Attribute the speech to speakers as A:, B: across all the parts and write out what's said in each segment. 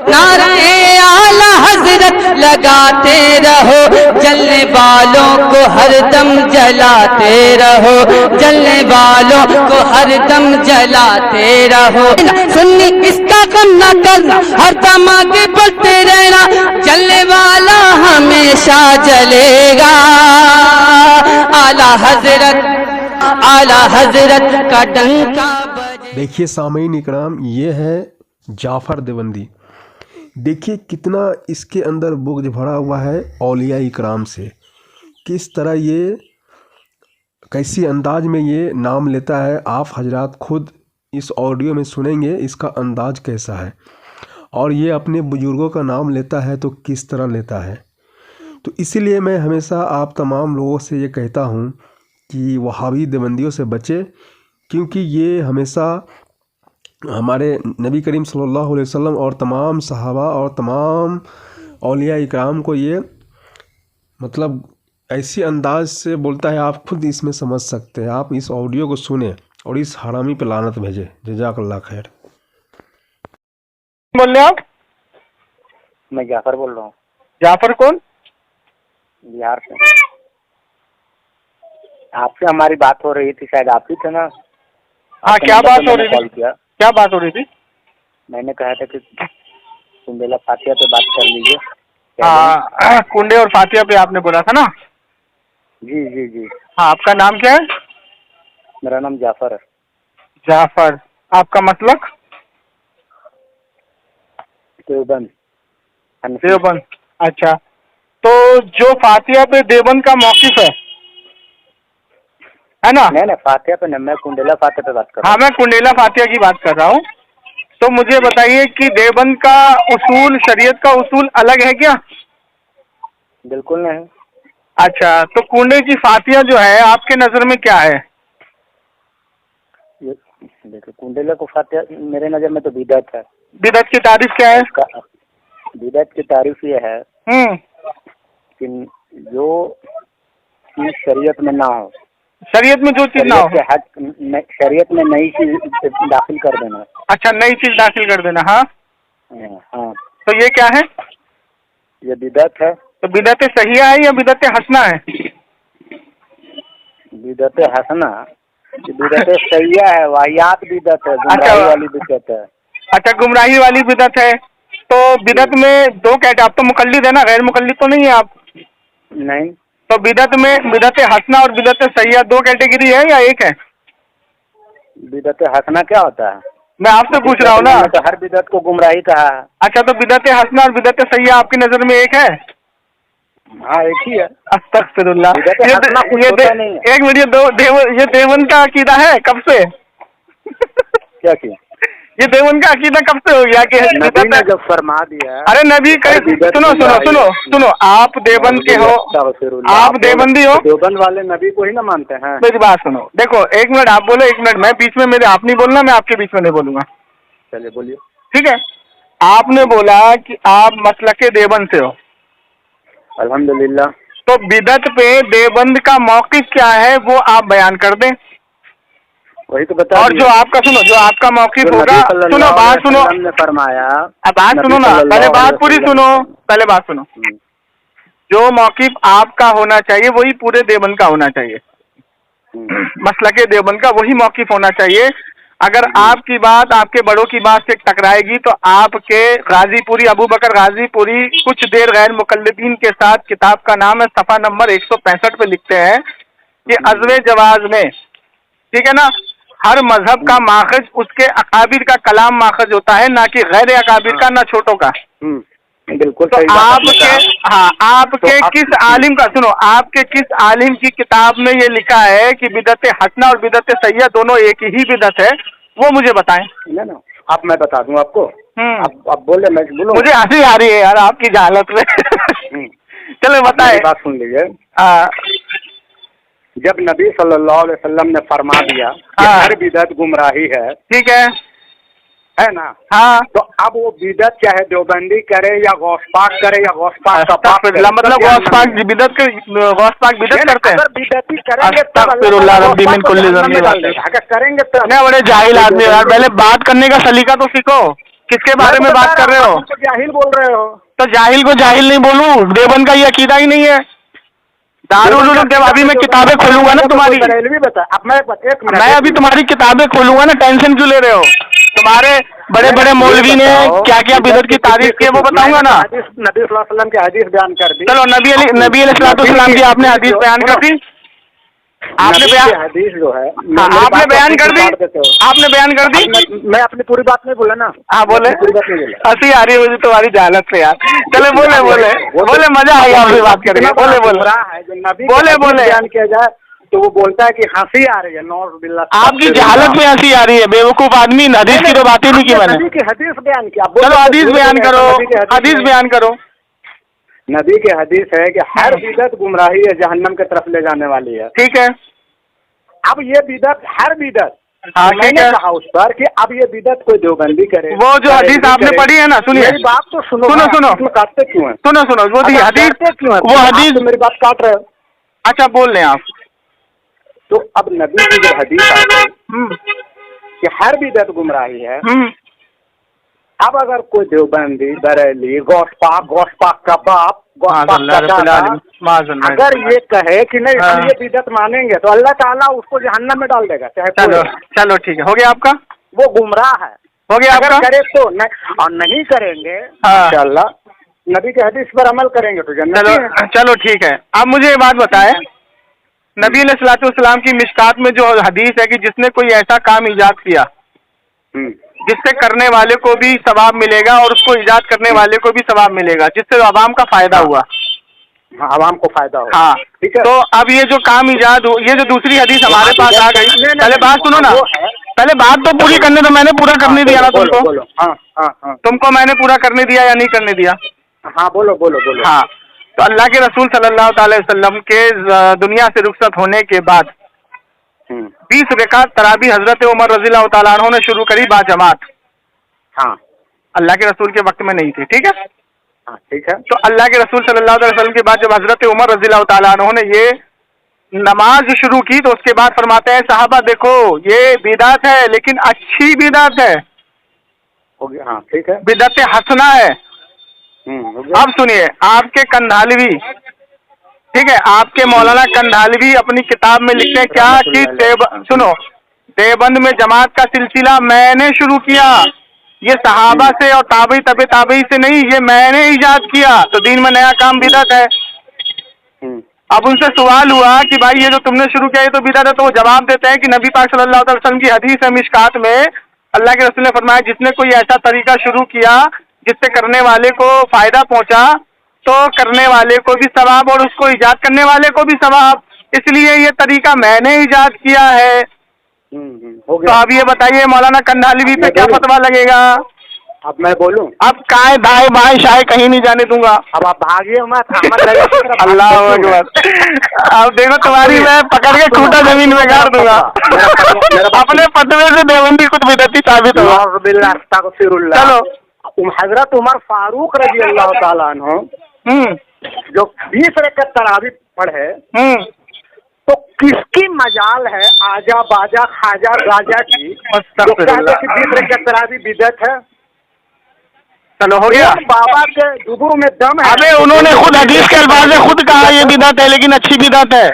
A: नारे आला हजरत लगाते रहो, जलने वालों को हरदम जलाते रहो, जलने वालों को हरदम जलाते रहो। सुन्नी इसका गम न करना, हरदम आगे बढ़ते रहना, जलने वाला हमेशा जलेगा। आला हजरत का डंका बजे।
B: देखिए सामईन इकराम, ये है जाफ़र देवबंदी। देखिए कितना इसके अंदर बुग़्ज़ भरा हुआ है औलिया इकराम से, किस तरह ये कैसी अंदाज में ये नाम लेता है। आप हजरात खुद इस ऑडियो में सुनेंगे इसका अंदाज कैसा है, और ये अपने बुज़ुर्गों का नाम लेता है तो किस तरह लेता है। तो इसीलिए मैं हमेशा आप तमाम लोगों से ये कहता हूँ कि वहाबी देवबंदियों से बचे, क्योंकि ये हमेशा हमारे नबी करीम सल्लल्लाहु अलैहि वसल्लम और तमाम सहाबा और तमाम औलिया इकराम को ये मतलब ऐसी अंदाज से बोलता है, आप खुद इसमें समझ सकते हैं। आप इस ऑडियो को सुने और इस हरामी पे लानत भेजे। जज़ाकल्लाह खैर।
C: बोल रहे आप?
D: मैं जाफर बोल रहा हूँ।
C: जाफर कौन?
D: बिहार से। आपसे हमारी बात हो रही थी, शायद आप ही थे ना?
C: हाँ, क्या बात हो रही थी? क्या बात हो रही थी?
D: मैंने कहा था कि कुंडेला फातिया पे बात कर लीजिए।
C: हाँ, कुंडे और फातिया पे आपने बोला था ना?
D: जी जी जी।
C: हाँ, आपका नाम क्या है?
D: मेरा नाम जाफर है।
C: जाफर। आपका मसलक?
D: देवबंद।
C: देवबंद। अच्छा, तो जो फातिया पे देवबंद का मौकिफ है ना?
D: नहीं, फातिया पे नहीं, मैं कुंडेला फातिया पे बात कर रहा हूँ।
C: हाँ, मैं कुंडेला फातिया की बात कर रहा हूँ। तो मुझे बताइए कि देवबंद का उसूल, शरीयत का उसूल अलग है क्या?
D: बिल्कुल नहीं।
C: अच्छा, तो कुंडे की फातिया जो है आपके नजर में क्या है?
D: देखो, कुंडेला को फातिया मेरे नजर में तो बिदअत है।
C: बिदअत की तारीफ क्या है?
D: बिदअत की तारीफ ये है कि जो चीज शरीयत में ना हो,
C: शरीयत में जो चीज ना हो,
D: शरीयत में नई चीज दाखिल कर देना।
C: अच्छा, नई चीज दाखिल कर देना। हाँ
D: हाँ।
C: तो ये क्या है?
D: ये बिदअत है।
C: तो बिदअत सहिया है या बिदअत हसना है?
D: बिदअत हसना, बिदअत सहिया है, वाहियात बिदअत है, गुमराही वाली बिदअत है।
C: अच्छा, गुमराही वाली बिदअत है। तो बिदअत में दो कैटेगरी, आप तो मुकल्लिद है ना, गैर मुकल्लिद तो नहीं है आप?
D: नहीं।
C: तो बिदअत में बिदअत हसना और बिदअत सहिया दो कैटेगरी है या एक है?
D: बिदअत हसना क्या होता है?
C: मैं आपसे पूछ रहा हूँ ना।
D: तो हर बिदअत को गुमराही कहा है।
C: अच्छा, तो बिदअत हसना और बिदअत सहिया आपकी नजर में एक है?
D: हाँ, एक ही है।
C: अस्तगफिरुल्लाह। एक मिनट, ये देवबंद का अकीदा है कब से?
D: क्या किया?
C: ये देवबंद का अकीदा कब से हो गया कि
D: नबी ने जब फरमा दिया?
C: अरे नबी सुनो, आप देवबंद के हो, आप देवबंदी हो।
D: देवबंद वाले नबी को ही ना मानते हैं।
C: मेरी बात सुनो, देखो एक मिनट आप बोलो, एक मिनट मैं बीच में, मेरे आप नहीं बोलना, मैं आपके बीच में नहीं बोलूंगा।
D: चलिए बोलिए।
C: ठीक है। आपने बोला कि आप मसलके देवबंद से हो।
D: अल्हम्दुलिल्लाह।
C: तो बिदअत पे देवबंद का मौकिफ क्या है वो आप बयान कर दें।
D: वही तो बता।
C: और जो आपका सुनो, जो आपका मौकिफ होगा, सुनो बात सुनो,
D: ने फरमाया।
C: बात सुनो ना, पहले बात पूरी सुनो, पहले बात सुनो। जो मौकिफ आपका होना चाहिए वही पूरे देवबंद का होना चाहिए। मसलके देवबंद का वही मौकिफ होना चाहिए। अगर आपकी बात आपके बड़ों की बात से टकराएगी तो आपके गाजीपुरी, अबू बकर गाजीपुरी कुछ देर गैर मुकल्लिदीन के साथ, किताब का नाम है, सफ़ा नंबर 165 पे लिखते हैं कि अज़्वे जवाज में, ठीक है ना, हर मजहब का माखज उसके अकाबिर का कलाम माखज होता है, ना कि गैर अकाबिर का, ना छोटों का।
D: बिल्कुल।
C: तो आपके किस आलिम का, सुनो, आपके किस आलिम की किताब में ये लिखा है कि बिदअत हसना और बिदअत सैया दोनों एक ही बिदअत है, वो मुझे बताएं।
D: ना आप, मैं बता दूं आपको। आप बोले, मैं बोलूं?
C: मुझे हंसी आ रही है यार आपकी जहालत में। चलो बताएं।
D: बात सुन लीजिए। जब नबी सल्लल्लाहु अलैहि वसल्लम ने फरमा दिया कि हर बिदअत गुमराही है, ठीक है ना? हाँ। तो अब वो बिदअत चाहे देवबंदी करे या गौस पाक करे या गौस पाक का पाक करे,
C: मतलब गौस पाक बिदअत के, गौस पाक बिदअत करते हैं।
D: अगर बिदअती करेंगे
C: तो करेंगे तो। नहीं, बड़े जाहिल आदमी यार, पहले बात करने का सलीका तो सीखो। किसके बारे में बात कर रहे हो?
D: तो जाहिल बोल रहे हो।
C: तो जाहिल को जाहिल नहीं बोलूं? देवबंद का ये अकीदा ही नहीं है। दारुल उलूम अभी मैं किताबें खोलूंगा ना तुम्हारी, मैं अभी तुम्हारी किताबें खोलूंगा ना, टेंशन क्यों ले रहे हो? तुम्हारे बड़े बड़े मौलवी ने क्या क्या बिदअत की तारीफ की है वो बताऊंगा ना।
D: नबी सल्लल्लाहु अलैहि वसल्लम की हदीस बयान कर दी।
C: चलो नबी अलैहिस्सलाम की आपने हदीस बयान कर दी, आपने बयान
D: हदीस जो है
C: आपने बयान कर दी, आपने बयान कर दी।
D: मैं अपनी पूरी बात नहीं बोला ना।
C: हाँ बोले, हंसी आ रही है मुझे तुम्हारी जहालत से यार। चले बोले बोले बोले, मजा आएगा आपसे बात करके। बोले बोले बोले बोले
D: बयान किया जाए तो वो बोलता है कि हंसी आ रही है। नौज़ुबिल्लाह,
C: आपकी जहालत में हंसी आ रही है, बेवकूफ आदमी। हदीस की तो बात ही नहीं की मैंने।
D: नबी की हदीस बयान किया।
C: चलो हदीस बयान करो, हदीस बयान करो।
D: नबी के हदीस है कि हर बिदअत गुमराही है, जहन्नम की तरफ ले जाने वाली है।
C: ठीक है।
D: अब ये बिदअत, हर बिदअत,
C: हाँ,
D: मैंने कहा उस पर कि अब ये बिदअत कोई देवबंदी करे।
C: वो जो हदीस आपने पढ़ी है ना, सुनिए
D: मेरी बात तो सुनो।
C: सुनो सुनो,
D: इसमें काटते क्यों है?
C: सुनो सुनो, वो हदीस
D: क्यों है?
C: वो हदीस
D: तो मेरी बात काट रहे हो।
C: अच्छा बोल रहे हैं आप।
D: तो अब नबी की जो हदीस आ गई कि हर बिदअत गुमराही है। अब अगर कोई देवबंदी, बरेली, गोशपाक का बाप, अगर ये कहे कि नहीं हम ये बिदअत मानेंगे तो अल्लाह ताला उसको जहन्नम में डाल देगा। चाहे
C: चलो चलो ठीक है, हो गया आपका।
D: वो गुमराह है,
C: हो गया
D: अगर
C: आपका।
D: करे तो नहीं, और नहीं करेंगे इंशाअल्लाह नबी के हदीस पर अमल करेंगे तो जन्नत है।
C: चलो ठीक है। अब मुझे ये बात बताएं, नबी अलैहिस्सलाम की मिशकात में जो हदीस है कि जिसने कोई ऐसा काम ईजाद किया जिससे करने वाले को भी सवाब मिलेगा और उसको ईजाद करने वाले को भी सवाब मिलेगा, जिससे अवाम का फायदा हुआ।
D: हाँ, अवाम को फायदा हुआ।
C: हाँ
D: ठीक है।
C: तो अब ये जो काम ईजाद हो, ये जो दूसरी हदीस हमारे पास आ गई, पहले बात सुनो ना, पहले बात तो पूरी करने दो। मैंने पूरा करने दिया ना तुमको। तुमको मैंने पूरा करने दिया या नहीं करने दिया?
D: हाँ बोलो बोलो बोलो।
C: हाँ, तो अल्लाह के रसूल सल्लल्लाहु अलैहि वसल्लम के दुनिया से रुखसत होने के बाद 20 रकात तरावी हजरत उमर रज़ियल्लाहु ताला अन्हु ने शुरू करी बाजमात।
D: हाँ,
C: अल्लाह के रसूल के वक्त में नहीं थे। ठीक है।
D: हाँ ठीक है।
C: तो अल्लाह के रसूल सल्लल्लाहु अलैहि वसल्लम के बाद जब हजरत उमर रज़ियल्लाहु ताला अन्हु ने ये नमाज शुरू की तो उसके बाद फरमाते हैं साहबा देखो ये बिदअत है लेकिन अच्छी बिदअत है।
D: हो गया। हाँ ठीक है।
C: बिदअत हसना है। अब सुनिए, आपके कंधालवी, ठीक है, आपके मौलाना कंधालवी अपनी किताब में लिखते हैं क्या कि सुनो, देवबंद में जमात का सिलसिला मैंने शुरू किया, ये सहाबा से और ताबई तबे ताबई से नहीं, ये मैंने इजाद किया। तो दीन में नया काम बिदअत है। अब उनसे सवाल हुआ कि भाई ये जो तुमने शुरू किया ये तो बिदअत है, तो वो जवाब देते हैं कि नबी पाक सल्लल्लाहु अलैहि वसल्लम की हदीस है मिशकात में, अल्लाह के रसूल ने फरमाया जिसने कोई ऐसा तरीका शुरू किया जिससे करने वाले को फायदा पहुंचा तो करने वाले को भी सवाब और उसको इजाद करने वाले को भी सवाब, इसलिए ये तरीका मैंने इजाद किया है।
D: हो गया।
C: तो अब ये बताइए मौलाना कंधालवी पे क्या फतवा लगेगा?
D: अब मैं बोलूं?
C: अब काय दाएं बाएं शाये कहीं नहीं जाने दूंगा।
D: अब आप भागिए मत।
C: अल्लाह अकबर। अब देखो तुम्हारी मैं पकड़ के खूंटा जमीन में गाड़ दूंगा। अपने फतवे से देवबंदी कुछ बिदअती साबित होगा। चलो
D: हजरत उमर फारूक रजी अल्लाह ताला अन्हु जो 20 रकात तरावी पढ़े तो किसकी मजाल है आजा बाजा खाजा गाजा की जो कहते कि 20 रकात तरावी बिदअत है।
C: चलो हो गया।
D: बाबा के दुबुर में दम है।
C: अबे उन्होंने खुद हदीस के अल्फाज में खुद कहा ये बिदअत है लेकिन अच्छी बिदअत है।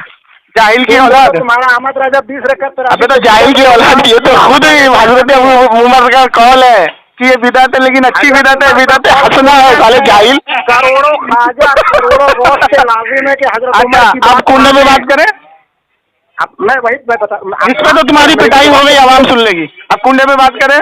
C: जाहिल की औलाद।
D: तुम्हारा अहमद राजा 20 रकात तरावी।
C: अबे तो जाहिल की औलाद, ये तो खुद हजरत उमर का कौल है कि ये बिदअत है लेकिन अच्छी बिदअत है, बिदअत हसना है। साले जाहिल।
D: करोड़ों खाजा करोड़ों गौस के लाजिम है कि हजरत उमर की
C: आप कुंडे में बात करें।
D: अब मैं वही बता,
C: इसमें तो तुम्हारी पिटाई हो गई, आवाम सुन लेगी। अब कुंडे में बात करें।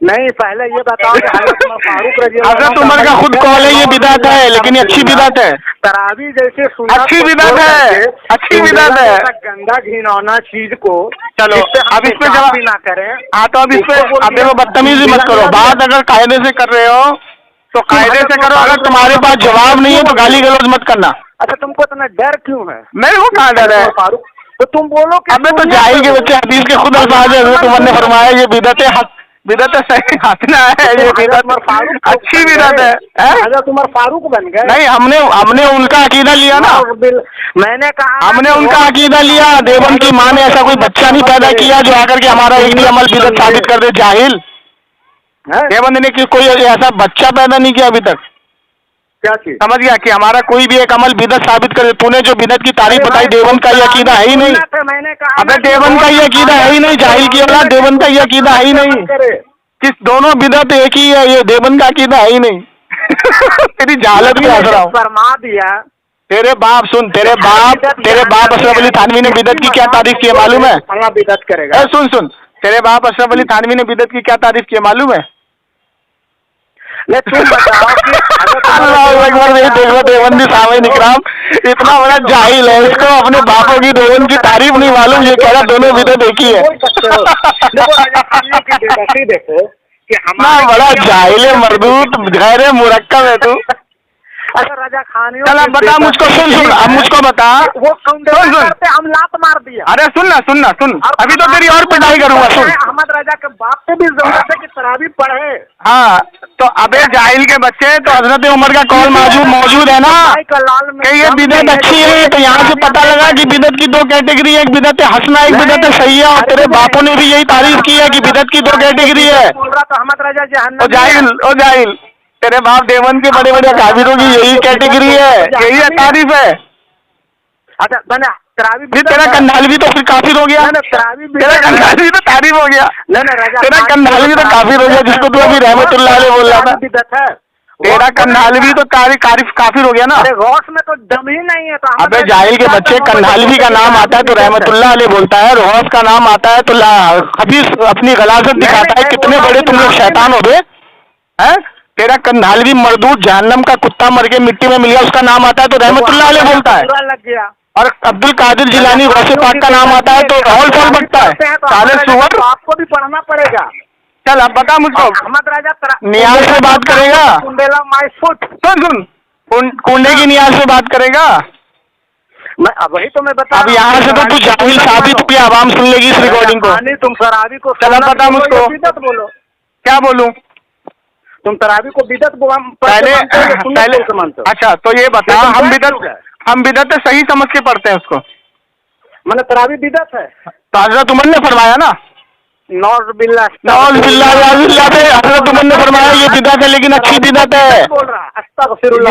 D: नहीं, पहले ये बताओ कि हजरत उमर फारूक रजी
C: हजरत उमर का खुद कौल है ये बिदअत है लेकिन ये अच्छी बिदअत है।
D: तरावी जैसे
C: अच्छी बिदअत है, अच्छी बिदअत है।
D: गंदा घिनौना चीज को
C: चलो अब इस पे जवाब
D: ना करें।
C: हाँ तो अब इस पे अब देखो बदतमीजी मत करो। बात अगर कायदे से कर रहे हो तो कायदे से करो, अगर तुम्हारे पास जवाब नहीं है तो गाली गलौज मत करना।
D: अच्छा तुमको इतना डर क्यों है?
C: मेरे को कहाँ डर है?
D: फारूक तो तुम बोलो कि
C: अबे तो जाहिल के बच्चे हदीस के खुद अल्फाज है, हजरत उमर ने फरमाया ये बिदअत सही हसना है, ये बिदअत अच्छी बिदअत है।
D: हजरत उमर फारूक बन गए?
C: नहीं, हमने उनका अकीदा लिया ना।
D: मैंने कहा
C: हमने उनका अकीदा लिया। देवबंद की माँ ने ऐसा कोई बच्चा नहीं पैदा किया जो आकर के हमारा एक भी अमल बिदअत साबित कर दे। जाहिल। देवबंद ने कोई ऐसा बच्चा पैदा नहीं किया अभी तक।
D: क्या चीज?
C: समझ गया कि हमारा कोई भी एक अमल बिदत साबित करे। तूने जो बिदत की तारीफ बताई, देवबंद का ये अकीदा है ही नहीं।
D: मैंने कहा
C: अबे देवबंद का ये अकीदा है ही नहीं, जाहिल की औलाद, देवबंद का ये अकीदा है ही नहीं। किस दोनों बिदत एक ही है, ये देवबंद का अकीदा है ही नहीं। तेरी जहालत भी हंस रहा हूँ।
D: फरमा दिया
C: तेरे बाप सुन, तेरे बाप अशरफ अली थानवी ने बिदत की क्या तारीफ की है मालूम है?
D: बिदत करेगा।
C: सुन, तेरे बाप अशरफ अली थानवी ने बिदत की क्या तारीफ की है मालूम है?
D: तुम बताओ कि
C: अल्लाह अकबर। नहीं देख लो देवबंदी सामने इकराम इतना बड़ा जाहिल है, इसको अपने बापों की देवबंद की तारीफ नहीं मालूम। ये कह रहा दोनों बिदत एक ही है।
D: देखो कि
C: ना बड़ा जाहिल है, मरदूत गैर मुरक्कब है तू।
D: अगर राजा खानियों
C: चल अब बता मुझको, सुन अब मुझको बता।
D: वो करते हम लात मार दिया।
C: अरे सुन अभी तो तेरी और पिटाई करूंगा। सुन,
D: अहमद राजा के बाप से भी जरूरत है कि तरावी पढ़े।
C: हाँ तो अबे जाहिल के बच्चे, तो हजरत उमर का कौल मौजूद है ना कि ये बिदत अच्छी है। तो यहाँ से पता लगा कि बिदत की दो कैटेगरी है, एक बिदत हसना, एक बिदत सही है। और तेरे बापों ने भी यही तारीफ की है कि बिदत की दो कैटेगरी है।
D: बोल रहा तो अहमद राजा
C: ओ जाहिल, तेरे बाप देवबंद के बड़े बड़े काबिरों की यही कैटेगरी है, यही तारीफ है।
D: अच्छा बना तरावी
C: भी तेरा कंधालवी तो फिर काफिर हो गया। तेरा कंधालवी तो तारीफ हो गया। तेरा कंधालवी तो काफिर हो गया, जिसको तू अभी रहमतुल्लाह अलैह बोल रहा था। तेरा कंधालवी तो काफिर हो गया ना।
D: गौस में तो दम ही नहीं है। तो
C: अबे जाहिल के बच्चे, कंधालवी का नाम आता है तो रहमतुल्लाह अलैह बोलता है, गौस का नाम आता है तो हबीस अपनी गलाजत दिखाता है। कितने बड़े तुम लोग शैतान हो गए हैं। तेरा कंधालवी मरदूद जहन्नम का कुत्ता मर के मिट्टी में मिल गया, उसका नाम आता है तो रहमतुल्लाह अलैह बोलता है।
D: लग गया।
C: और अब्दुल कादिर जिलानी गौसे पाक का नाम आता है तो हौल फौल बकता है। साले सुअर,
D: आपको भी पढ़ना पड़ेगा।
C: चल अब बता मुझको,
D: अहमद राजा
C: नियाज से बात करेगा? सुन कुंडे की नियाज से बात करेगा?
D: मैं वही तो मैं बता।
C: अब यहाँ से तो तू जाहिल साबित किया, आवाम सुन लेगी इस रिकॉर्डिंग को।
D: तुम तरावी को
C: चल अब बता मुझको,
D: बोलो
C: क्या बोलूं?
D: तुम तरावी को बिदत
C: पहले अच्छा तो ये बता, हम बिदत सही समझ के पढ़ते हैं उसको।
D: मैंने तरावी बिदत है
C: तो हजरत उमर ने फरमाया ना,
D: नौज बिल्ला
C: हजरत उमर ने फरमाया ये बिदत है लेकिन अच्छी बिदत है।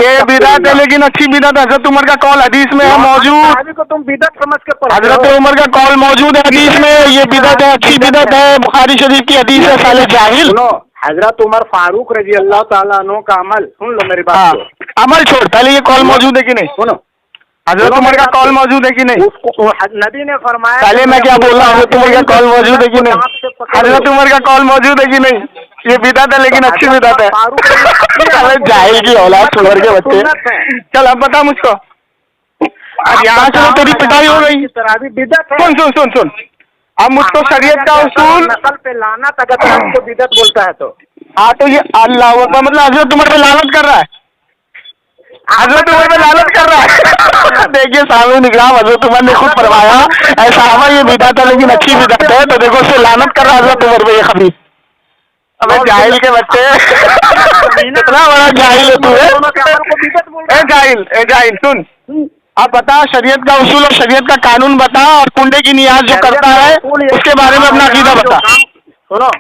C: ये बिदत है लेकिन अच्छी बिदत है। हजरत उमर का कौल हदीस में है मौजूद।
D: को तुम बिदत समझ के पढ़ो।
C: हजरत उमर का कौल मौजूद है हदीस में, ये बिदत है, अच्छी बिदत है। बुखारी शरीफ की हदीस है। साले जाहिल।
D: हजरत उमर फारूक रजी अल्लाह ताला अन्हु का अमल सुन लो मेरी बात को।
C: अमल छोड़, पहले ये कौल मौजूद है कि नहीं?
D: सुनो,
C: हजरत उमर का कौल मौजूद है कि नहीं?
D: नबी ने फरमाया।
C: पहले मैं क्या बोल रहा हूँ, हजरत उमर का कौल मौजूद है कि नहीं? हजरत उमर का कौल मौजूद है कि नहीं? ये बिदत है लेकिन अच्छी बिदत है। जाहिल की औलाद, सुअर के बच्चे। चल अब बता मुझको, अब यहाँ से तो तेरी पिटाई हो गई। सुन अब मुझको शरीयत का उसूल,
D: नस्ल पे लानत अगर आपको बिदत बोलता है तो।
C: हाँ तो ये अल्लाह मतलब हजरत उमर पे लानत कर रहा है। हजरत उमर पे लानत कर रहा है। देखिए सामने निकराम हजरत उमर ने खुद फरमाया ऐसा हमारा ये बिदत है लेकिन अच्छी बिदत है, तो देखो उससे लानत कर रहा है हजरत उमर पे ये खबीस। अबे जाहिल के बच्चे, इतना बड़ा जाहिल है तू। ए जाहिल सुन, आप बता शरीयत का उसूल और शरीयत का कानून बता, और कुंडे की नियाज जो करता है उसके बारे में अपना अकीदा बता।
D: सुनो,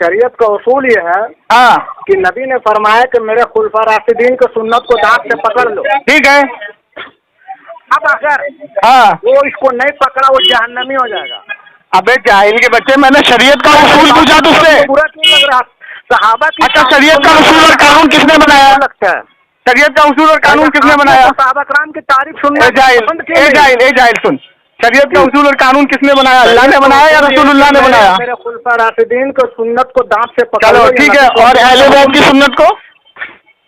D: शरीयत का उसूल ये है कि नबी ने फरमाया कि मेरे खुलफा राशिदीन की सुन्नत को दांत से पकड़ लो।
C: ठीक है।
D: अब अगर वो इसको नहीं पकड़ा वो जहन्नमी हो जाएगा।
C: अबे जाहिल के बच्चे, मैंने शरीयत का उसूल पूछा तुझसे।
D: बुरा क्यों लग रहा? सहाबा की
C: अच्छा शरीयत का उसूल और कानून किसने बनाया?
D: लगता है
C: शरीयत का उसूल और कानून किसने बनाया?
D: सहाबा कराम की तारीफ सुनना।
C: जाहिल सुन, शरीयत का उसूल और कानून किसने बनाया? अल्लाह ने बनाया या रसूलुल्लाह ने बनाया?
D: मेरे खुलफा राशिदीन को सुन्नत को दांत से पकड़
C: लो। ठीक है, और अहले बैत की सुन्नत को?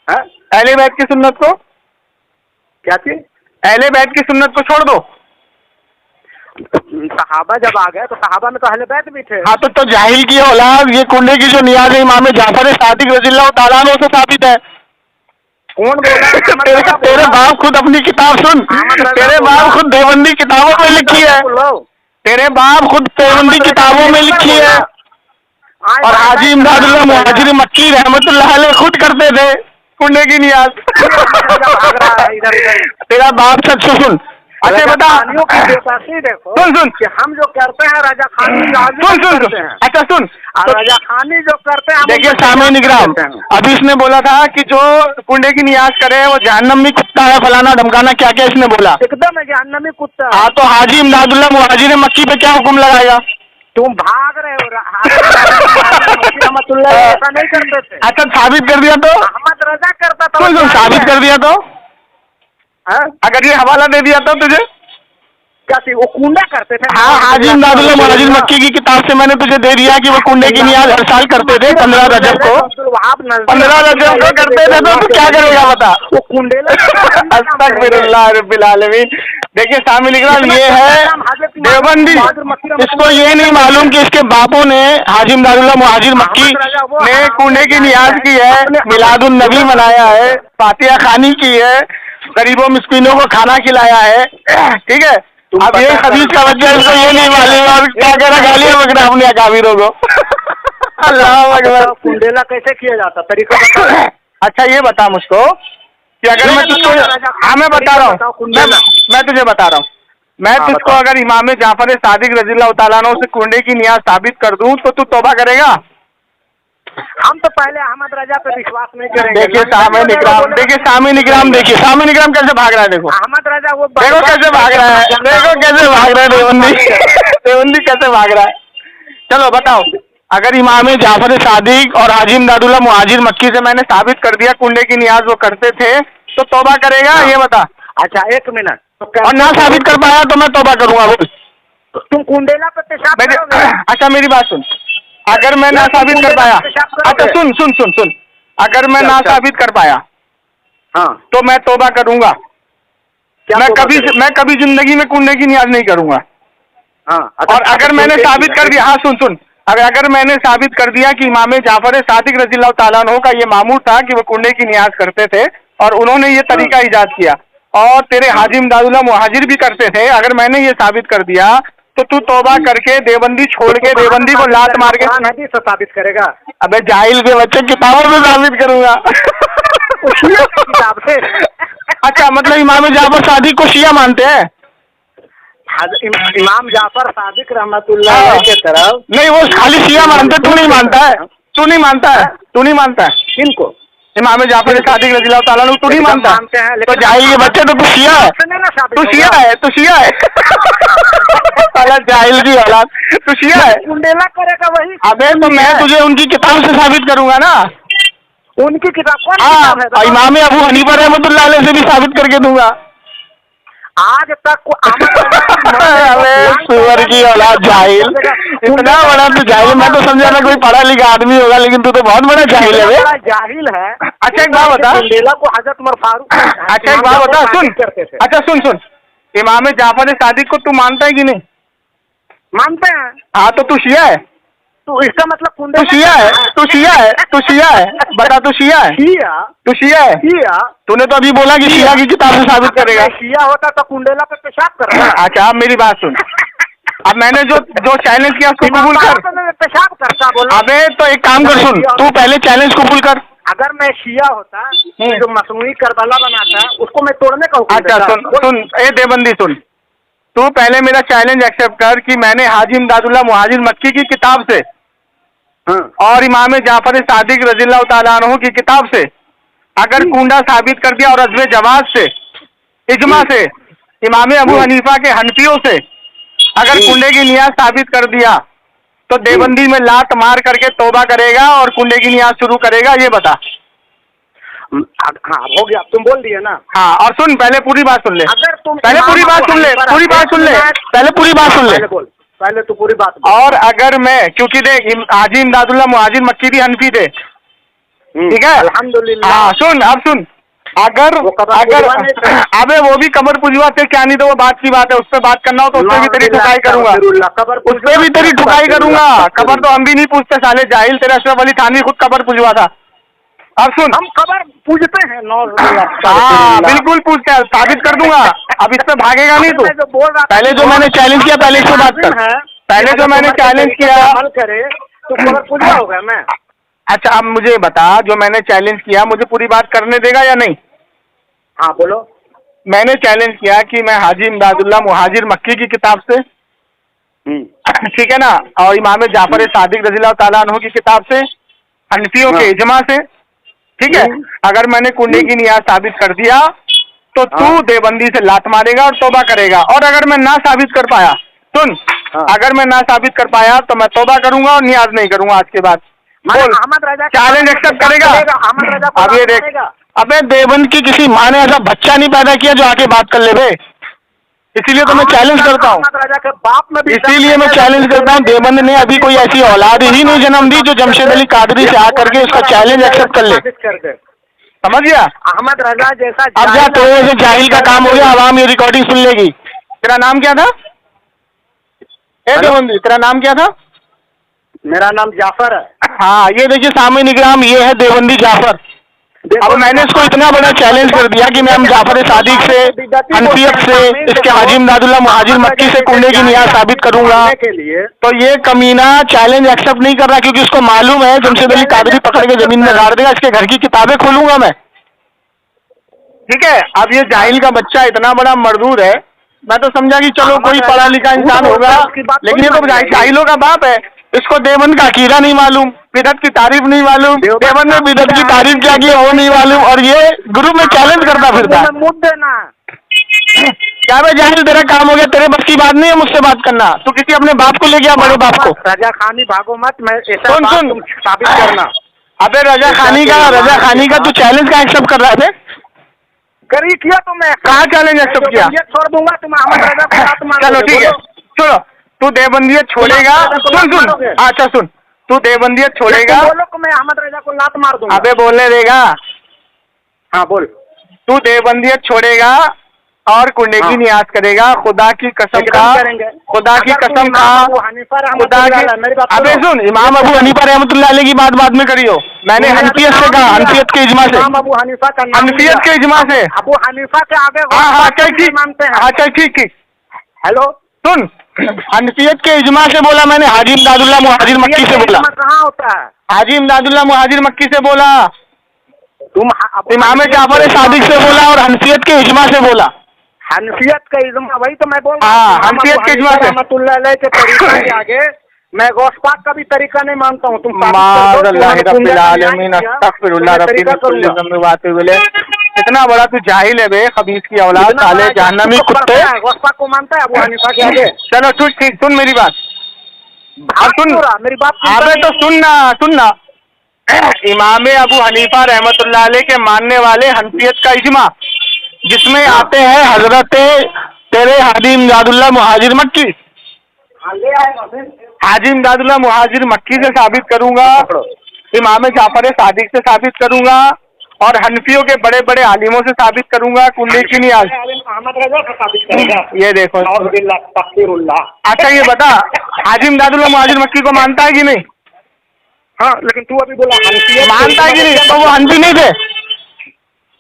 C: अहले बैत की सुन्नत को
D: क्या चीज?
C: अहले बैत की सुन्नत को छोड़ दो।
D: सहाबा जब आ गए तो सहाबा में तो अहले बैत भी थे।
C: हाँ तो जाहिल की औलाद, ये कुंडे की जो नियाज है इमाम जाफर सादिक रज़ियल्लाहु ताला अन्हु से साबित है।
D: कौन बोला?
C: तेरे बाप खुद अपनी किताब सुन, तेरे बाप खुद देवबंदी किताबों में लिखी है। तेरे बाप खुद देवबंदी किताबों में लिखी है। और हाजी इमदादुल्लाह मुहाजिर मक्की रहमतुल्लाह अलैह खुद करते थे कुंडे की नियाज। तेरा बाप सच सुन, अच्छा बता,
D: खानियों की बेतासी देखो।
C: सुन
D: कि हम जो करते हैं राजा खानी करते हैं।
C: अच्छा सुन,
D: राजा खानी जो करते हैं,
C: देखिए सामईन इकराम, अभी इसने बोला था कि जो कुंडे की नियाज करे वो जहन्नम में कुत्ता है, फलाना ढमकाना, क्या क्या इसने बोला।
D: एकदम है जहन्नमी कुत्ता।
C: हाँ, तो हाजी इमदादुल्लाह मुहाजिर मक्की पे क्या हुक्म लगाएगा?
D: तुम भाग रहे हो। रहमतुल्लाह ऐसा नहीं करते थे।
C: अच्छा साबित कर दिया तो?
D: अहमद रजा करता था।
C: सुन साबित कर दिया तो? अगर ये हवाला दे दिया तो तुझे
D: क्या थी? वो कुंडा करते थे।
C: हाँ, हाजी इमदादुल्लाह मुहाजिर मक्की की किताब से मैंने तुझे दे दिया कि वो कुंडे की नियाज हर साल करते थे 15 रजब को। 15 रजब को करते थे, तो तू क्या करेगा बता?
D: वो कुंडेला।
C: अस्तगफिरुल्लाह रब्बिल आलमीन। देखिए सामईन इकराम, ये है देवबंदी। इसको ये नहीं मालूम कि इसके बापों ने हाजी इमदादुल्लाह मुहाजिर मक्की ने कुंडे की नियाज की है, मिलादुन नबी मनाया है, फातिहा खानी की है, गरीबों मिस्कीनों को खाना खिलाया है। ठीक है, अब ये हदीस का बच्चा इसको ये नहीं मालूम और क्या कह रहा, गालियां बक रहा अपने काफिरों को। अल्लाह अकबर।
D: कुंडेला कैसे किया जाता, तरीका बता।
C: अच्छा ये बता मुझको कि अगर मैं तुझको, हाँ मैं बता रहा हूँ, मैं तुझे बता रहा हूँ, मैं तुझको अगर इमाम जाफर सादिक रज़ियल्लाहु ताला अन्हु से कुंडे की नियाज साबित कर दूं तो तू तौबा करेगा?
D: हम तो पहले अहमद रजा पे विश्वास नहीं करेंगे।
C: देखिए सामईन इकराम, देखिए सामईन इकराम, देखिए सामईन इकराम कैसे भाग रहा है। देखो
D: अहमद रजा वो
C: देखो कैसे भाग रहा है, देखो कैसे भाग रहा है देवबंदी। देवबंदी कैसे भाग रहा है। चलो बताओ, अगर इमाम जाफर सादिक और हाजी इमदादुल्लाह मुहाजिर मक्की से मैंने साबित कर दिया कुंडे की नियाज वो करते थे, तो तौबा करेगा? ये बता।
D: अच्छा एक मिनट,
C: और ना साबित कर पाया तो मैं तौबा करूंगा। बोल।
D: तुम कुंडेला पे पेशाब करोगे?
C: अच्छा मेरी बात सुन, अगर मैं ना साबित कर पाया, अच्छा सुन सुन सुन सुन, अगर मैं ना साबित कर पाया
D: हाँ
C: तो मैं तौबा करूंगा। मैं कभी जिंदगी में कुंडे की नियाज नहीं करूंगा।
D: हाँ।
C: और अगर मैंने साबित कर दिया, हाँ सुन सुन, अगर मैंने साबित कर दिया कि इमाम जाफर सादिक रज़ियल्लाहु ताला अन्हु का ये मामूल था कि वो कुंडे की नियाज करते थे और उन्होंने ये तरीका इजाद किया और तेरे हाजी इमदादुल्लाह मुहाजिर भी करते थे, अगर मैंने ये साबित कर दिया तो तू तौबा करके देवबंदी छोड़ के देवबंदी को लात मार के
D: हदीस से साबित करेगा?
C: अबे जाहिल के बच्चे, किताबों में साबित करूंगा।
D: किताब से।
C: अच्छा मतलब इमाम जाफर सादिक को शिया मानते हैं?
D: इमाम जाफर सादिक रहमतुल्लाह के तरफ
C: नहीं, वो खाली शिया मानते, तू नहीं मानता है, तू नहीं मानता है, तू नहीं मानता है।
D: किनको?
C: इमाम जाफर सादिक रज़ियल्लाहु ताला अन्हु तू नहीं मानता? तो जाहिल के बच्चे, तो तू शिया है, तू शिया है, तू शिया है। जाहिल की औलाद, तू शिया है।
D: कुंडेला करेगा वही।
C: अबे तो मैं तुझे उनकी किताब से साबित करूंगा ना।
D: उनकी किताब कौन?
C: हाँ, इमाम अबू हनीफा रहमतुल्लाह अलैह से भी साबित करके दूंगा।
D: आज तक
C: सुअर की औलाद, जाहिल, इतना बड़ा तू जाहिल। मैं तो समझा था कोई पढ़ा लिखा आदमी होगा, लेकिन तू तो बहुत बड़ा जाहिल है।
D: जाहिल है।
C: अच्छा एक बात बता,
D: कुंडेला को हजरत उमर फारूक।
C: अच्छा एक बात बता, सुन, अच्छा सुन सुन, इमाम जाफर सादिक को तू मानता है कि नहीं?
D: मानते हैं।
C: हाँ, तो तू शिया है?
D: तो इसका मतलब
C: तू शिया है, तू शिया है, तू शिया है, बता तू शिया है?
D: शिया?
C: तू शिया है?
D: शिया?
C: तूने तो अभी बोला कि शिया की किताब से साबित करेगा।
D: शिया होता तो कुंडेला पे पेशाब करता।
C: अच्छा अब मेरी बात सुन, अब मैंने जो चैलेंज किया उसको कबूल कर।
D: पेशाब करता बोला।
C: अबे तो एक काम कर, सुन, तू पहले चैलेंज कबूल कर।
D: अगर मैं शिया होता जो मसनूई करबला बनाता उसको मैं तोड़ने का हुक्म
C: अच्छा
D: देता।
C: सुन सुन, ए देवबंदी सुन, तू पहले मेरा चैलेंज एक्सेप्ट कर कि मैंने हाजी इमदादुल्लाह मुहाजिर मक्की की किताब से और इमाम जाफर सादिक रज़ियल्लाहु ताला अन्हु की किताब से अगर कुंडा साबित कर दिया और अज़्व जवाज से, इजमा से, इमाम अबू हनीफा के हनफियों से अगर कुंडे की नियाज साबित कर दिया तो देवबंदी में लात मार करके तौबा करेगा और कुंडे की नियाज शुरू करेगा? ये बता।
D: हाँ हो गया, तुम बोल दिए ना।
C: हाँ, और सुन, पहले पूरी बात सुन ले,
D: अगर तुम
C: पहले पूरी बात सुन ले, पूरी बात सुन ले, पहले पूरी बात सुन ले,
D: पहले तो पूरी बात बोल।
C: और अगर मैं, क्योंकि देख हाजी इमदादुल्लाह मुहाजिर मक्की भी हनफी थे, ठीक है?
D: अल्हम्दुलिल्लाह।
C: हाँ सुन, अब सुन, अगर अबे वो भी कबर पुजवा थे, क्या नहीं तो वो बात की बात है, उस पर बात करना हो तो उसपे भी तेरी ठुकाई करूंगा, उस पर भी तेरी ठुकाई करूंगा। कबर तो हम भी नहीं पूछते साले जाहिल, तेरा अशरफ अली थानवी खुद कबर पुजवा था। अब सुन,
D: हम कबर पूजते हैं।
C: हाँ बिल्कुल पूछते हैं, साबित कर दूंगा। अब इसमें भागेगा नहीं तू। पहले जो मैंने चैलेंज किया, पहले इससे बात कर। पहले जो मैंने चैलेंज किया,
D: अमल करे तो कबर पूजवा होगा मैं।
C: अच्छा अब मुझे बता, जो मैंने चैलेंज किया मुझे पूरी बात करने देगा या नहीं?
D: हाँ बोलो।
C: मैंने चैलेंज किया कि मैं हाजी इमदादुल्लाह मुहाजिर मक्की की किताब से, ठीक है ना, और इमाम जाफर सादिक रज़ियल्लाहु ताला अन्हु की किताब से, हनफियों के इजमा से, ठीक है, अगर मैंने कुंडे की नियाज साबित कर दिया तो तू देवबंदी से लात मारेगा और तौबा करेगा। और अगर मैं ना साबित कर पाया, सुन, अगर मैं ना साबित कर पाया तो मैं तौबा करूंगा और नियाज नहीं करूंगा आज के बाद। बोल, चैलेंज एक्सेप्ट करेगा? अब ये देख, अबे देवबंद की किसी माँ ने ऐसा बच्चा नहीं पैदा किया जो आके बात कर ले बे, इसीलिए तो मैं चैलेंज करता हूँ, इसीलिए मैं चैलेंज करता हूँ। देवबंद ने अभी कोई ऐसी औलाद ही नहीं जन्म दी जो जमशेद अली कादरी से आकर के उसका चैलेंज एक्सेप्ट कर ले, समझ गया?
D: अहमद रजा जैसा
C: अब जा, तो वैसे जाहिल का काम हो गया, आवाम ये रिकॉर्डिंग सुन लेगी। तेरा नाम क्या था? देवबंदी, तेरा नाम क्या था?
D: मेरा नाम जाफर है।
C: हाँ, ये देखिए सामने निगराम, ये है देवबंदी जाफर। अब मैंने इसको इतना बड़ा चैलेंज कर दिया कि मैं जाफर सादिक से, हनफियत से, इसके हाजी इमदादुल्लाह मुहाजिर मक्की से कुंडे की नियाज साबित करूंगा, तो ये कमीना चैलेंज एक्सेप्ट नहीं कर रहा, क्योंकि उसको मालूम है जमशेद अली कादरी पकड़ के जमीन में गाड़ देगा, इसके घर की किताबें खोलूंगा मैं, ठीक है। अब ये जाहिल का बच्चा इतना बड़ा मर्दूर है, मैं तो समझा कि चलो कोई पढ़ा लिखा इंसान होगा, लेकिन ये तो जाहिलों का बाप है। इसको देवबंद का अकीदा नहीं मालूम, बिदअत की तारीफ नहीं मालूम, देवबंद ने बिदअत की तारीफ क्या की वो नहीं मालूम, और ये ग्रुप में चैलेंज करता फिरता है। क्या भाई जाहिल, तेरा काम हो गया, तेरे बस की बात नहीं है मुझसे बात करना, तू किसी अपने बाप को ले गया, बड़े बाप को।
D: रजा खानी भागो मत, मैं
C: सुन
D: साबित करना।
C: अबे रजा खानी का तू चैलेंज का एक्सेप्ट कर रहा है?
D: करी किया तो मैं
C: कहाँ चैलेंज एक्सेप्ट किया?
D: छोड़ दूंगा तुम अहमद रजा को लात मार।
C: चलो ठीक है, सुनो, तू देवबंदियत छोड़ेगा, सुन, अच्छा सुन, तू देवबंदियत छोड़ेगा,
D: बोलो को मैं अहमद रजा को लात मार दूंगा।
C: अबे बोलने देगा?
D: हाँ बोल।
C: तू देवबंदियत छोड़ेगा और कुंडे की नियाज करेगा, खुदा की कसम खा, खुदा की कसम खा, खुदा की। अबे सुन, इमाम अबू हनीफा रहमतुल्लाह अलैह की बात बाद में करियो, मैंने हनफियत से कहा, हनफियत के इजमा से,
D: अबू हनीफा का नाम,
C: हनफियत के इजमा से,
D: अबू हनीफा के आगे
C: हाँ ठीक,
D: मानते हैं।
C: अच्छा ठीक,
D: हेलो
C: सुन, हनफियत के इजमा से बोला मैंने, हाजी इमदादुल्लाह मुहाजिर मक्की से बोला,
D: कहाँ होता है?
C: हाजी इमदादुल्लाह मुहाजिर मक्की से बोला,
D: तुम
C: इमाम जाफर सादिक से बोला और हनफियत के इजमा से बोला।
D: हनफियत का इजमा, वही तो मैं बोल रहा
C: हूँ, हनफियत के इजमा से
D: रहमतुल्लाह अलैह के तरीका के आगे मैं गौस पाक का भी तरीका नहीं मानता हूँ। तुम
C: इतना बड़ा तू जाहिल है बे, खबीस की औलाद, साले जहन्नमी कुत्ते।
D: गौस पाक को मानता है अबू हनीफा के आगे?
C: चलो ठीक, सुन मेरी बात, सुन
D: मेरी बात।
C: अबे तो सुनना, इमाम अबू हनीफा रहमतुल्लाह अलैह के मानने वाले हनफियत का इजमा, जिसमें आते हैं हजरत तेरे हाजी इमदादुल्लाह मुहाजिर मक्की, हाजी इमदादुल्लाह मुहाजिर मक्की से साबित करूंगा, इमाम जाफर सादिक से साबित करूंगा, और हनफियों के बड़े बड़े आलिमों से साबित करूंगा कुंडे की नियाज। ये देखो, अच्छा ये बता, हाजी इमदादुल्लाह मुहाजिर मक्की को मानता है कि नहीं?
D: हाँ, लेकिन तू अभी बोला
C: मानता है कि नहीं? तो वो हनफी नहीं थे?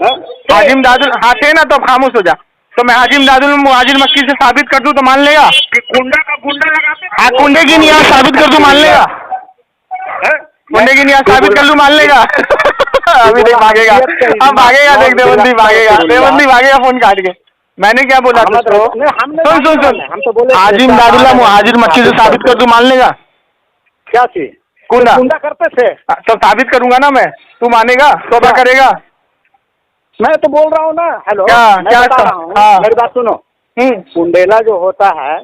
C: हाजी इमदादुल्लाह, हाँ थे ना, तो खामोश हो जा। तो मैं हाजी इमदादुल्लाह मुहाजिर मक्की से साबित कर दूं तो मान लेगा?
D: कुंडा का गुंडा लगाते,
C: हाँ, कुंडे की नियाज साबित कर दूं मान लेगा? कुंडे की नियाज साबित कर लूं मान लेगा? अभी देख भागेगा, अब भागेगा, देख देवबंदी भागेगा फोन काट के। मैंने क्या बोला तुझको? सुन, हाजी इमदादुल्लाह मुहाजिर मक्की से साबित कर दूं मान लेगा?
D: क्या चीज?
C: कुंडा
D: करते थे
C: तो साबित करूंगा ना मैं, तू मानेगा? तौबा करेगा?
D: मैं तो बोल रहा हूँ ना। हेलो,
C: क्या
D: बता रहा हूँ, मेरी बात सुनो। कुंडेला जो होता है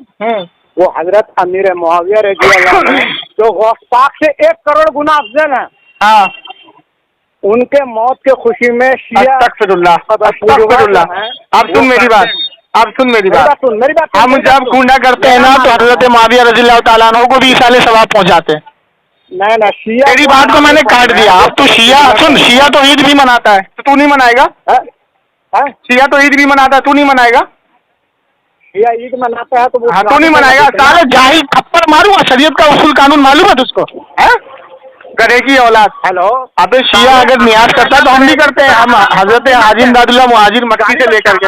D: वो हजरत अमीर मुआविया रज़ियल्लाहु अन्हु जो गौस पाक से 1 करोड़ गुना अफजल है,
C: हाँ,
D: उनके मौत के खुशी में शिया।
C: अब सुन मेरी बात, हम जब गुंडा करते हैं ना तो हजरत मुआविया रज़ियल्लाहु ताला अन्हु को भी साले सवाब पहुंचाते हैं।
D: नहीं, शिया,
C: तेरी बात को मैंने काट दिया। अब तू शिया तो ईद भी मनाता है, तो तू नहीं मनाएगा? शिया तो ईद भी मनाता है, तू नहीं मनाएगा?
D: शिया ईद मनाता है तो वो,
C: हाँ, तू नहीं मनाएगा? साले जाहिल, थप्पड़ मारूंगा, शरीयत का उसूल कानून मालूम है तुझको? गधे की औलाद।
D: हेलो,
C: अबे शिया अगर नियाज करता है तो हम भी करते हैं, हम हजरत हाजी इमदादुल्लाह मुहाजिर मक्की से लेकर के।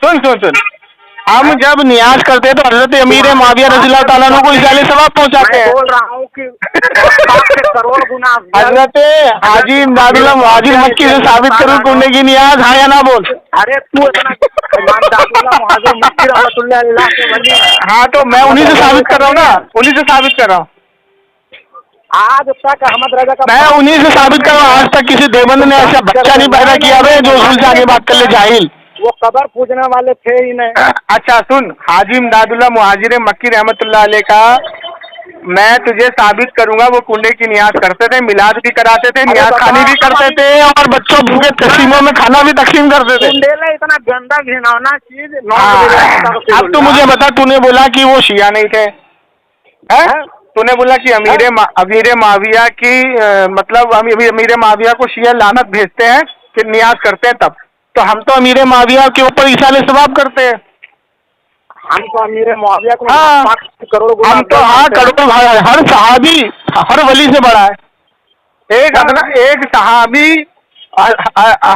C: सुन, हम जब नियाज करते हैं तो हजरत अमीर माविया रज़ियल्लाहु ताला अन्हु को इजाले सवाब पहुंचाते हैं।
D: बोल रहा हूँ कि आपके करोड़ गुना
C: हजरत हाजी इमदादुल्लाह मुहाजिर मक्की से साबित करूं कुंडे की नियाज, हाँ या ना बोल।
D: अरे तू इतना इमदादुल्लाह मुहाजिर मक्की रहमतुल्लाह अलैह के वली है।
C: हाँ तो मैं उन्हीं से साबित कर रहा हूँ ना, उन्हीं से साबित कर रहा हूँ।
D: आज तक अहमद रजा का
C: मैं उन्हीं से साबित कर रहा हूँ। आज तक किसी देवबंद ने ऐसा बच्चा नहीं पैदा किया है जो उसूल से आगे बात कर ले, जाहिल।
D: वो कबर पूजने वाले थे ही नहीं।
C: अच्छा सुन, हाजी इमदादुल्लाह मुहाजिर मक्की रहमतुल्लाह अलैह का मैं तुझे साबित करूंगा, वो कुंडे की नियाज करते थे, मिलाद भी कराते थे, नियाज खानी भी करते थे और बच्चों भूखे तकसीमों में खाना भी तकसीम करते थे।
D: कुंडेला इतना गंदा घिनौना चीज।
C: अब तू मुझे बता, तूने बोला कि वो शिया नहीं थे, हैं? तूने बोला कि अमीर माविया की मतलब अमीर माविया को शिया लानत भेजते हैं कि नियाज करते हैं, तब तो हम तो अमीर माविया के ऊपर इशारे सवाब करते हैं।
D: हम तो अमीर मुआविया को
C: हाँ,
D: करोड़ गुना
C: हम तो हाँ करोड़, हर सहाबी हर वली से बड़ा है। एक सहाबी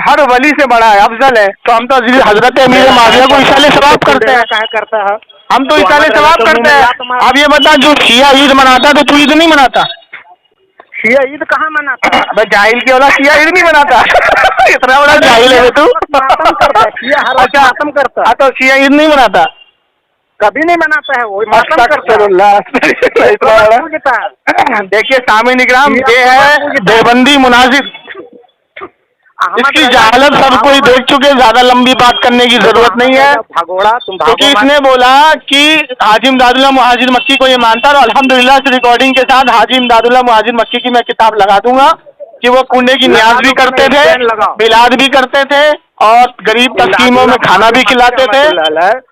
C: हर वली से बड़ा है, अफजल है। तो हम तो हजरत अमीर माविया को इशारे सवाब करते हैं।
D: करता है
C: हम तो इशारे सवाब करते हैं। अब ये बता, जो शिया ईद मनाता है तो तू ईद नहीं मनाता?
D: शिया ईद कहाँ मनाता?
C: मैं जाहिल की औलाद शिया ईद नहीं मनाता। इतना बड़ा जाहिल है तू।
D: अच्छा मातम करता है
C: तो शिया ईद नहीं मनाता?
D: कभी नहीं मनाता है वो,
C: देखिए सामने निगराम, ये है देवबंदी मुनाजिर। इसकी जहालत सब कोई देख चुके, ज्यादा लंबी बात करने की जरूरत नहीं है। क्योंकि इसने बोला कि हाजी इमदादुल्लाह मुहाजिर मक्की को ये मानता है, और अल्हम्दुलिल्लाह से रिकॉर्डिंग के साथ हाजी इमदादुल्लाह मुहाजिर मक्की की मैं किताब लगा दूंगा कि वो कुंडे की नियाज भी करते थे, मिलाद भी करते थे और गरीब तस्कीमों में खाना भी खिलाते थे।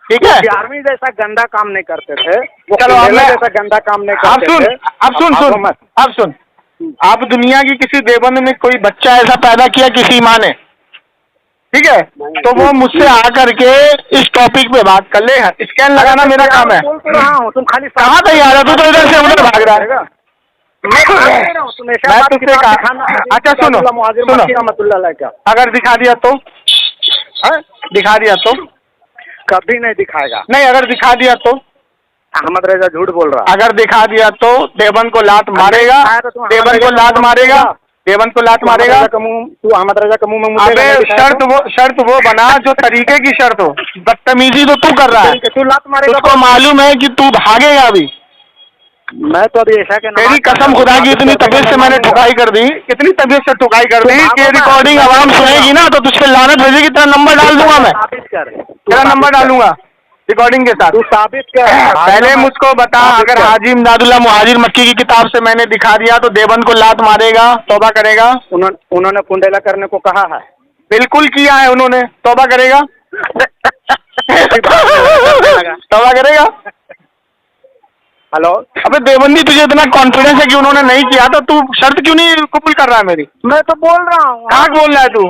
C: ठीक है,
D: आर्मी जैसा गंदा काम नहीं करते थे।
C: चलो
D: जैसा गंदा काम नहीं करते थे।
C: अब सुन, अब दुनिया की किसी देवबंद ने कोई बच्चा ऐसा पैदा किया किसी माँ ने, ठीक है, तो वो मुझसे आकर के इस टॉपिक पे बात कर ले। स्कैन लगाना मेरा काम है।
D: तुम खाली
C: कहाँ तैयार है? तू तो इधर से उधर भाग रहा है। मैं तुझसे कहा, अच्छा सुनो, अगर दिखा दिया तो दिखा दिया तो
D: कभी नहीं दिखाएगा।
C: नहीं, अगर दिखा दिया तो
D: अहमद रजा झूठ बोल रहा।
C: अगर दिखा दिया तो देवबंद को लात मारेगा, देवबंद को लात मारेगा, देवबंद को लात मारेगा।
D: तू अहमद रजा का मुंह में
C: अबे शर्त वो बना जो तरीके की शर्त हो। बदतमीजी तो तू कर रहा है,
D: तू लात मारेगा।
C: उसको मालूम है कि तू भागेगा अभी।
D: मैं तो अभी ऐसा के
C: तेरी कसम खुदा की इतनी तबीयत से मैंने ठुकाई कर दी, इतनी तबीयत से ठुकाई कर दी कि रिकॉर्डिंग आवाम सुनेगी ना तो तुझ पे लानत भेजेगी। तेरा नंबर डाल दूंगा मैं, तेरा नंबर डालूंगा रिकॉर्डिंग के साथ।
D: तू साबित कर।
C: पहले मुझको बता, अगर हाजी इमदादुल्लाह मुहाजिर मक्की की किताब से मैंने दिखा दिया तो देवबंद को लात मारेगा, तौबा करेगा?
D: उन्होंने कुंडेला करने को कहा है।
C: बिल्कुल किया है उन्होंने, तौबा करेगा? तौबा करेगा?
D: हेलो,
C: अबे देवबंदी, तुझे इतना कॉन्फिडेंस है कि उन्होंने नहीं किया तो तू शर्त क्यों नहीं कबूल कर रहा है मेरी?
D: मैं तो बोल रहा हूँ।
C: कहाँ बोल रहा है तू?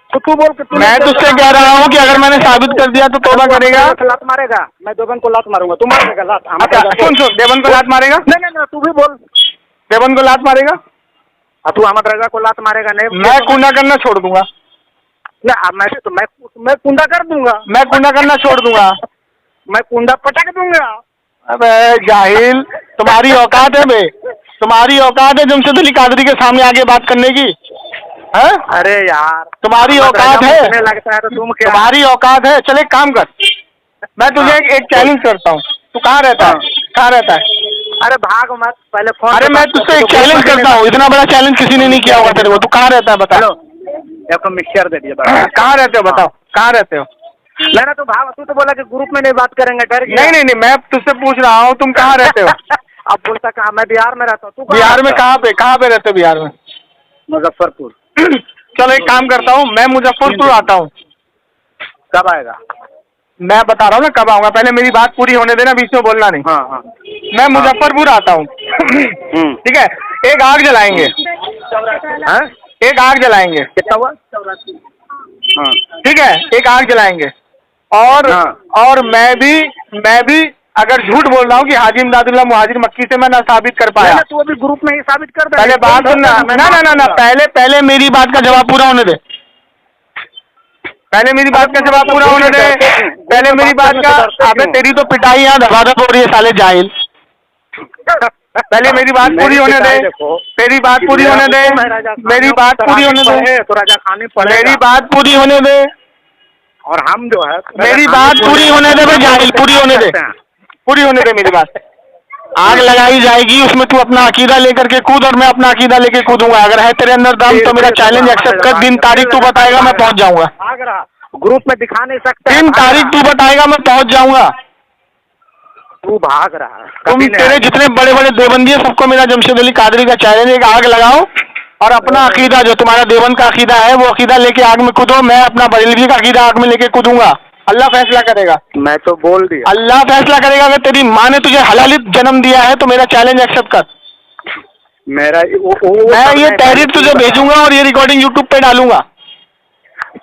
D: तो तू बोल के
C: मैं तुझसे कह रहा हूँ कि अगर मैंने साबित कर दिया तो तौबा करेगा?
D: लात मारेगा। मैं देवबंद को लात मारूंगा, तू मारेगा लात?
C: अच्छा सुन, देवबंद को लात मारेगा?
D: नहीं, तू भी बोल।
C: देवबंद को लात मारेगा?
D: तू अहमद रजा को लात मारेगा? नहीं,
C: मैं कुंडा करना छोड़ दूंगा।
D: मैं कुंडा कर दूंगा।
C: मैं कुंडा करना छोड़ दूंगा।
D: मैं कुंडा पटक दूंगा।
C: अबे जाहिल, तुम्हारी औकात है बे, तुम्हारी औकात है जमशेद अली कादरी के सामने आगे बात करने की? है?
D: अरे यार,
C: तुम्हारी औकात है?
D: लगता है तो तुम क्या?
C: तुम्हारी औकात है? चल एक काम कर, मैं तुझे एक चैलेंज करता हूँ। तू कहाँ रहता है? कहाँ रहता है?
D: अरे भाग मत, पहले फोन।
C: अरे मैं तुझसे एक चैलेंज करता हूँ, इतना बड़ा चैलेंज किसी ने नहीं किया होगा तेरे को। तू कहाँ रहता है बता?
D: देखो मिक्सचर दे दिया।
C: कहाँ रहते हो बताओ, कहाँ रहते हो?
D: मैंने तो भाग, तू तो बोला कि ग्रुप में नहीं बात करेंगे, डर गया।
C: नहीं, मैं तुझसे पूछ रहा हूँ तुम कहाँ रहते हो?
D: अब बोलता कहाँ? मैं बिहार में रहता हूँ। तू
C: बिहार में कहाँ पे रहते हो? बिहार में
D: मुजफ्फरपुर।
C: चलो एक काम करता हूँ, मैं मुजफ्फरपुर आता हूँ।
D: कब आएगा?
C: मैं बता रहा हूँ ना कब आऊंगा, पहले मेरी बात पूरी होने देना, बीच में बोलना नहीं।
D: हाँ।
C: मैं मुजफ्फरपुर आता हूँ। ठीक है, एक आग जलाएंगे। एक आग जलाएंगे।
D: कितना हुआ?
C: ठीक है, एक आग जलाएंगे और मैं भी अगर झूठ बोल रहा हूँ कि हाजी इमदादुल्लाह मुहाजिर मक्की से मैं ना साबित कर पाया।
D: तू अभी ग्रुप में ही साबित कर दे।
C: पहले बात सुनना। ना, पहले मेरी बात का जवाब पूरा होने दे। पहले मेरी बात का जवाब पूरा होने दे। पहले मेरी बात का, अबे तेरी तो पिटाई यहाँ धबाधब हो रही है साले जाहिल। पहले मेरी बात पूरी होने दे, तेरी बात पूरी होने दे, मेरी बात पूरी होने दे,
D: तो राजा खाने पड़ेगा।
C: मेरी बात पूरी होने दे,
D: और हम जो है
C: मेरी बात पूरी होने दे, जाहिल, पूरी होने दे, पूरी होने दे मेरी बात। आग लगाई जाएगी, उसमें तू अपना अकीदा लेकर के कूद और मैं अपना अकीदा लेके कूदूंगा। अगर है तेरे अंदर दम तो मेरा चैलेंज एक्सेप्ट कर, दिन तारीख तू बताएगा मैं पहुंच जाऊंगा।
D: भाग रहा, ग्रुप में दिखा नहीं सकते।
C: दिन तारीख तू बताएगा मैं पहुंच जाऊंगा।
D: तू भाग रहा,
C: तुम तेरे जितने बड़े बड़े देवबंदी है सबको मेरा जमशेद अली कादरी का चैलेंज है कि आग लगाओ और अपना अकीदा, जो तुम्हारा देवबंद का अकीदा है वो अकीदा लेके आग में कूदो। मैं अपना बरेलवी का अकीदा आग में लेके कूदूंगा। अल्लाह फैसला करेगा।
D: मैं तो बोल दिया,
C: अल्लाह फैसला करेगा। अगर तेरी माँ ने तुझे हलालित जन्म दिया है तो मेरा चैलेंज एक्सेप्ट कर।
D: मेरा
C: मैं ये तहरीर तुझे भेजूंगा और ये रिकॉर्डिंग यूट्यूब पे डालूंगा।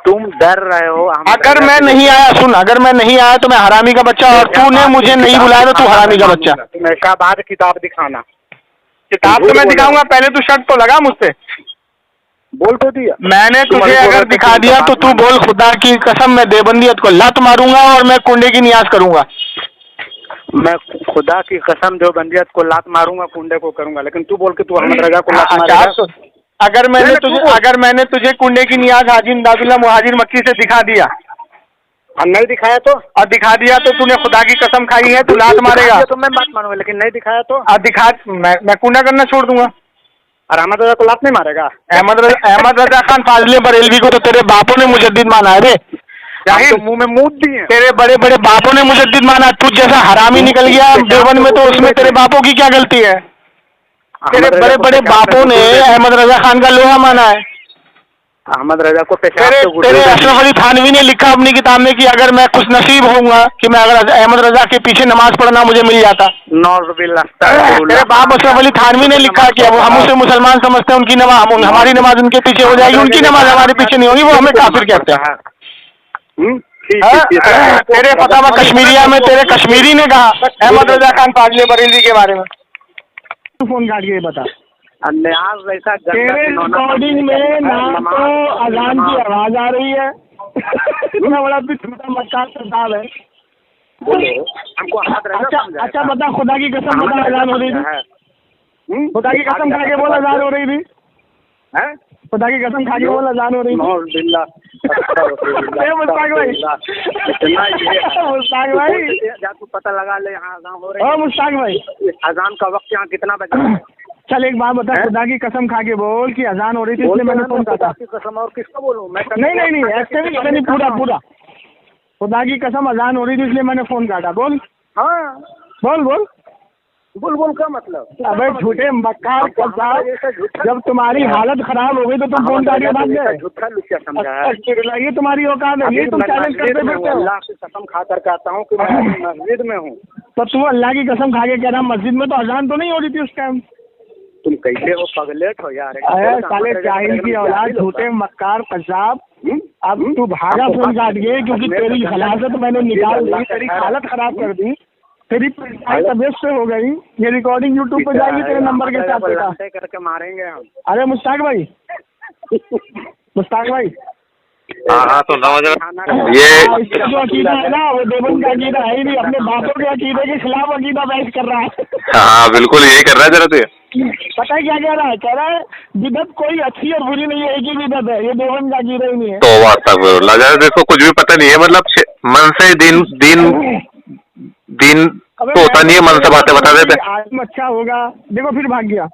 D: तुम डर रहे हो।
C: अगर मैं नहीं आया, सुन, अगर मैं नहीं आया तो मैं हरामी का बच्चा, और तूने मुझे नहीं बुलाया तो तू हरामी का बच्चा।
D: तुम ऐसा बाद किताब दिखाना।
C: किताब तो मैं दिखाऊंगा, पहले तू शर्त तो लगा मुझसे।
D: बोल तो दिया
C: मैंने तुझे अगर दिखा दिया तो तू बोल खुदा की कसम मैं देवबंदियत को लात मारूंगा और मैं कुंडे की नियाज करूंगा।
D: मैं खुदा की कसम देवबंदियत को लात मारूंगा, कुंडे को करूंगा। लेकिन तू बोल के तू अहमद रजा को लात मारेगा।
C: अगर मैंने तुझे कुंडे की नियाज हाजी इमदादुल्लाह मुहाजिर मक्की से दिखा दिया
D: और नहीं दिखाया तो,
C: और दिखा दिया तो तूने खुदा की कसम खाई है, तू लात मारेगा।
D: तो मैं बात मानूंगा, लेकिन नहीं दिखाया तो
C: मैं कुंडा करना छोड़ दूंगा।
D: और अहमद रजा को लात नहीं मारेगा।
C: अहमद रजा खान फाजले बरेलवी को तो तेरे बापों ने मुजद्दिद माना है रे,
D: तो मुंह में मूत दिए।
C: तेरे बड़े बड़े बापों ने मुजद्दिद माना। तुझ जैसा हरामी निकल गया देवबंद में, तो उसमें तेरे बापों की क्या गलती है? तेरे बड़े बड़े बापों ने अहमद रजा खान का लोहा माना है।
D: अहमद रजा को
C: तेरे अशरफ अली थानवी ने लिखा अपनी किताब में कि अगर मैं खुश नसीब होऊंगा कि मैं अगर अहमद रजा के पीछे नमाज पढ़ना मुझे मिल जाता। तेरे बाप अशरफ अली थानवी ने लिखा कि अब हम उसे मुसलमान समझते हैं, उनकी नमाज हमारी नमाज उनके पीछे हो जाएगी, उनकी नमाज हमारे पीछे नहीं होगी, वो हमें काफिर कहते हैं। तेरे फतावा कश्मीरिया में तेरे कश्मीरी ने कहा अहमद रजा खान फाजले बरेलवी के बारे में। फोन काट के बता,
D: तेरे
C: रिकॉर्डिंग में ना तो अजान की आवाज आ रही है, इतना बड़ा भी छोटा मक्कार साहब है।
D: हमको
C: अच्छा बता, खुदा की कसम बता, अजान हो रही थी? खुदा की कसम खा के बोल अजान हो रही थी? खुदा की कसम खा के बोल अजान हो रही थी? मुश्ताक भाई, मुश्ताक भाई
D: तू पता लगा ले यहाँ अजान हो रही है।
C: मुश्ताक भाई,
D: अजान का वक्त यहाँ कितना बजा?
C: चल एक बात बता, खुदा की कसम खा के बोल कि अजान हो रही थी इसलिए मैंने फोन काटा।
D: कसम और किसको बोलूं मैं?
C: नहीं ऐसे नहीं, पूरा खुदा की कसम अजान हो रही थी इसलिए मैंने फोन काटा। बोल।
D: हाँ बोल क्या मतलब?
C: अबे झूठे मक्कार साहब, जब तुम्हारी हालत खराब हो गई तो तुम फोन काट के भाग गए।
D: झूठा लुच्चा समझा है।
C: ये तुम्हारी औकात है, ये तुम चैलेंज करते फिरते हो।
D: अल्लाह की कसम खा कर कहता हूँ कि मैं मस्जिद में हूँ।
C: तो तू अल्लाह की कसम खा के कह रहा मस्जिद में, तो अजान तो नहीं हो रही थी उस टाइम?
D: तुम कैसे हो पगलेट हो यार?
C: साले जाहिल की औलाद, झूठे मक्कार कसाब। अब तू भागा फोन काट के, क्योंकि तेरी हलाकत मैंने निकाल दी, तेरी हालत खराब कर दी, तेरी तबियत से हो गई। ये रिकॉर्डिंग यूट्यूब पे जाएगी तेरे नंबर के साथ बेटा,
D: करके मारेंगे हम।
C: अरे मुश्ताक भाई
E: हाँ तो ये
C: इसका जो अकीदा है ना वो देवबंद का अकीदा है ही नहीं, अपने बापों के अकीदे के खिलाफ अकीदा बहस कर रहा है।
E: हाँ बिल्कुल यही कर रहा है जरा। तो
C: पता है क्या कह रहा है? बिदत कोई अच्छी और बुरी नहीं है, एक ही बिदत है, ये देवबंद का अकीदा ही नहीं है।
E: तो बात देखो कुछ भी पता नहीं है, मतलब मन से दिन तो होता नहीं है, मन से बातें बता देते।
C: आज अच्छा होगा, देखो फिर भाग गया।